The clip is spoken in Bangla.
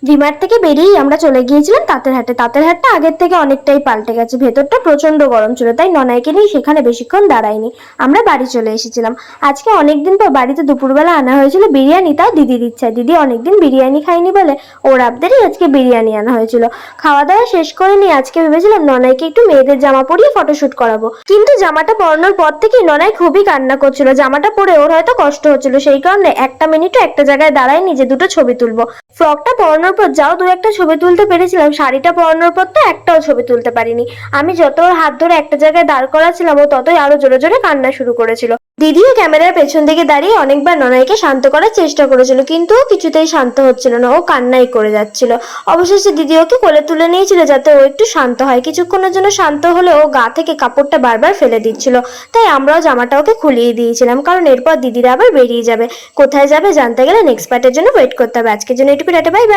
ডিমার্ট থেকে বেরিয়েই আমরা চলে গিয়েছিলাম তাঁতের হাটে। তাঁতের হাটটা আগের থেকে অনেকটাই পাল্টে গেছে, ভেতরটা প্রচন্ড গরম ছিল, তাই ননাইকে নিয়ে সেখানে বেশিক্ষণ দাঁড়াইনি, আমরা বাড়ি চলে এসেছিলাম। আজকে অনেকদিন পর বাড়িতে দুপুরবেলা আনা হয়েছিল বিরিয়ানি, তাও দিদির ইচ্ছা। দিদি অনেকদিন বিরিয়ানি খাইনি বলে ওর আবদারেই আজকে বিরিয়ানি আনা হয়েছিল। খাওয়া দাওয়া শেষ করে নিয়ে আজকে ভেবেছিলাম ননাইকে একটু মেয়েদের জামা পরিয়ে ফটোশুট করাবো, কিন্তু জামাটা পরানোর পর থেকেই ননাই খুবই কান্না করছিল। জামাটা পরে ওর হয়তো কষ্ট হচ্ছিল, সেই কারণে একটা মিনিটও একটা জায়গায় দাঁড়ায়নি যে দুটো ছবি তুলবো। ফ্রকটা পরানোর পর যাও দু একটা ছবি তুলতে পেরেছিলাম, শাড়িটা পরানোর পর তো একটাও ছবি তুলতে পারিনি। আমি যত ওর হাত ধরে একটা জায়গায় দাঁড় করাছিলাম ও ততই আরো জোরে জোরে কান্না শুরু করেছিল। দিদিও ক্যামেরার পেছন দিকে দাঁড়িয়ে অনেকবার ননাইকে শান্ত করার চেষ্টা করেছিল, কিন্তু ও কিছুতেই শান্ত হচ্ছিল না, ও কান্নাই করে যাচ্ছিল। অবশেষে দিদি ওকে কোলে তুলে নিয়েছিল যাতে ও একটু শান্ত হয়। কিছুক্ষণের জন্য শান্ত হলে ও গা থেকে কাপড়টা বারবার ফেলে দিচ্ছিল, তাই আমরাও জামাটা ওকে খুলিয়ে দিয়েছিলাম, কারণ এরপর দিদিরা আবার বেরিয়ে যাবে। কোথায় যাবে জানতে গেলে নেক্সট পার্টের জন্য ওয়েট করতে হবে। আজকের জন্য এটুকু, টাটা, বাই বাই।